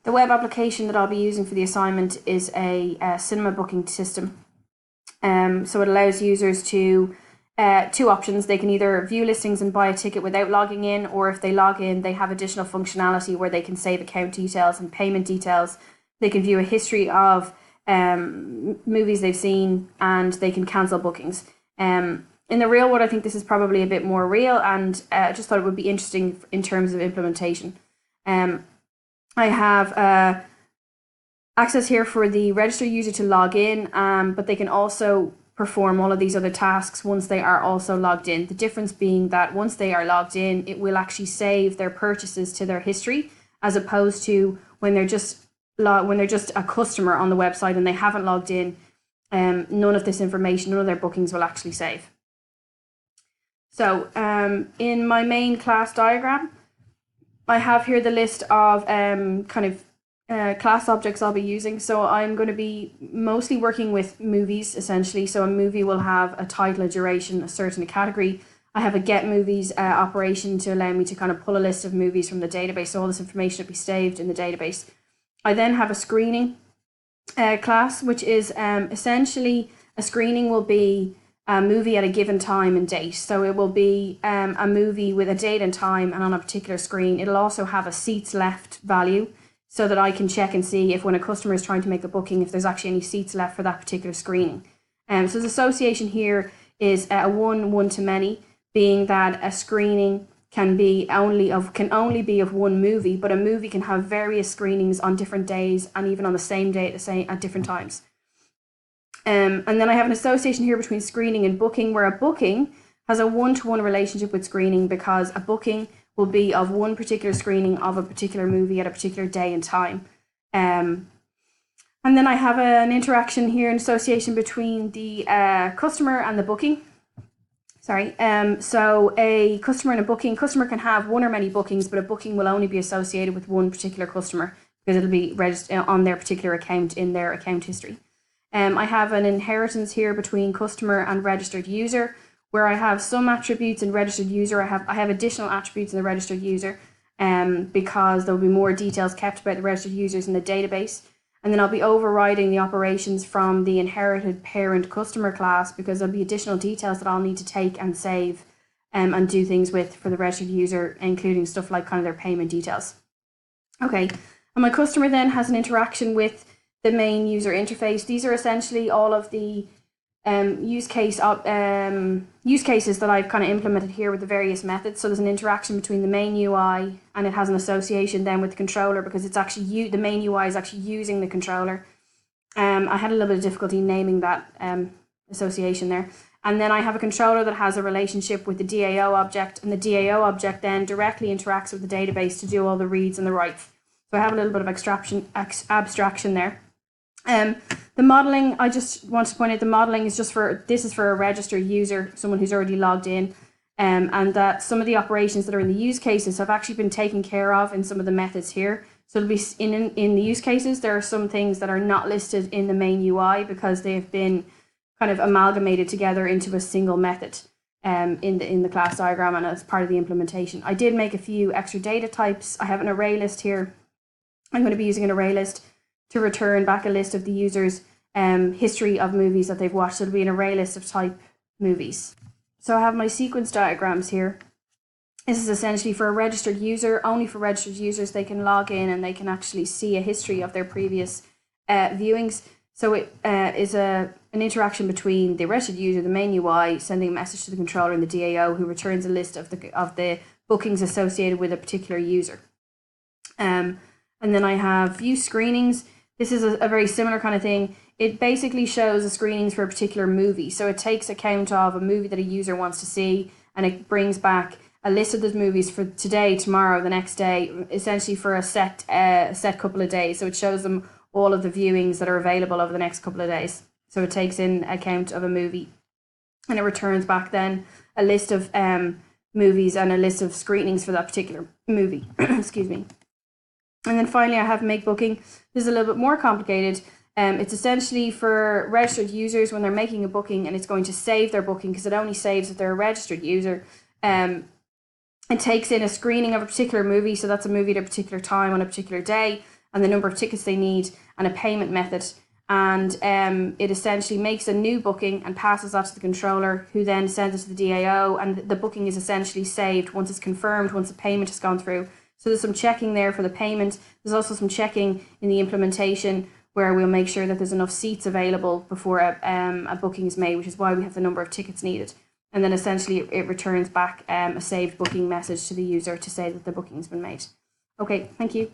The web application that I'll be using for the assignment is a cinema booking system. So it allows users to, two options. They can either view listings and buy a ticket without logging in, or if they log in, they have additional functionality where they can save account details and payment details. They can view a history of movies they've seen, and they can cancel bookings. In the real world, I think this is probably a bit more real, and I just thought it would be interesting in terms of implementation. I have access here for the registered user to log in, but they can also perform all of these other tasks once they are also logged in. The difference being that once they are logged in, it will actually save their purchases to their history, as opposed to when they're just a customer on the website and they haven't logged in. None of this information, none of their bookings will actually save. So in my main class diagram, I have here the list of class objects I'll be using. So I'm going to be mostly working with movies, essentially. So a movie will have a title, a duration, a certain category. I have a get movies operation to allow me to kind of pull a list of movies from the database. So all this information will be saved in the database. I then have a screening class, which is essentially a screening will be a movie at a given time and date. So it will be a movie with a date and time and on a particular screen. It'll also have a seats left value so that I can check and see if when a customer is trying to make a booking, if there's actually any seats left for that particular screening. So the association here is a one-to-many, being that a screening can only be of one movie, but a movie can have various screenings on different days and even on the same day at different times. And then I have an association here between screening and booking, where a booking has a one-to-one relationship with screening, because a booking will be of one particular screening of a particular movie at a particular day and time. And then I have an interaction here, an association between the customer and the booking. So a customer and a booking, customer can have one or many bookings, but a booking will only be associated with one particular customer because it'll be registered on their particular account in their account history. I have an inheritance here between customer and registered user, where I have some attributes in registered user. I have additional attributes in the registered user because there will be more details kept about the registered users in the database. And then I'll be overriding the operations from the inherited parent customer class, because there'll be additional details that I'll need to take and save and do things with for the registered user, including stuff like kind of their payment details. Okay, and my customer then has an interaction with the main user interface. These are essentially all of the use cases that I've kind of implemented here with the various methods. So there's an interaction between the main UI, and it has an association then with the controller, because it's actually the main UI is actually using the controller. I had a little bit of difficulty naming that association there. And then I have a controller that has a relationship with the DAO object, and the DAO object then directly interacts with the database to do all the reads and the writes. So I have a little bit of abstraction there. The modeling, I just want to point out, the modeling is just this is for a registered user, someone who's already logged in, and that some of the operations that are in the use cases have actually been taken care of in some of the methods here. So it'll be in the use cases, there are some things that are not listed in the main UI because they've been kind of amalgamated together into a single method in the class diagram and as part of the implementation. I did make a few extra data types. I have an array list here. I'm going to be using an array list to return back a list of the user's history of movies that they've watched. So it'll be an array list of type movies. So I have my sequence diagrams here. This is essentially for a registered user. Only for registered users, they can log in and they can actually see a history of their previous viewings. So it is an interaction between the registered user, the main UI, sending a message to the controller and the DAO, who returns a list of the bookings associated with a particular user. And then I have view screenings. This is a very similar kind of thing. It basically shows the screenings for a particular movie. So it takes account of a movie that a user wants to see, and it brings back a list of those movies for today, tomorrow, the next day, essentially for a set couple of days. So it shows them all of the viewings that are available over the next couple of days. So it takes in account of a movie, and it returns back then a list of movies and a list of screenings for that particular movie. Excuse me. And then finally, I have make booking. This is a little bit more complicated. It's essentially for registered users when they're making a booking, and it's going to save their booking because it only saves if they're a registered user. It takes in a screening of a particular movie, so that's a movie at a particular time on a particular day, and the number of tickets they need and a payment method. And it essentially makes a new booking and passes that to the controller, who then sends it to the DAO, and the booking is essentially saved once it's confirmed, once the payment has gone through. So there's some checking there for the payment. There's also some checking in the implementation where we'll make sure that there's enough seats available before a booking is made, which is why we have the number of tickets needed. And then essentially it returns back a saved booking message to the user to say that the booking's been made. Okay, thank you.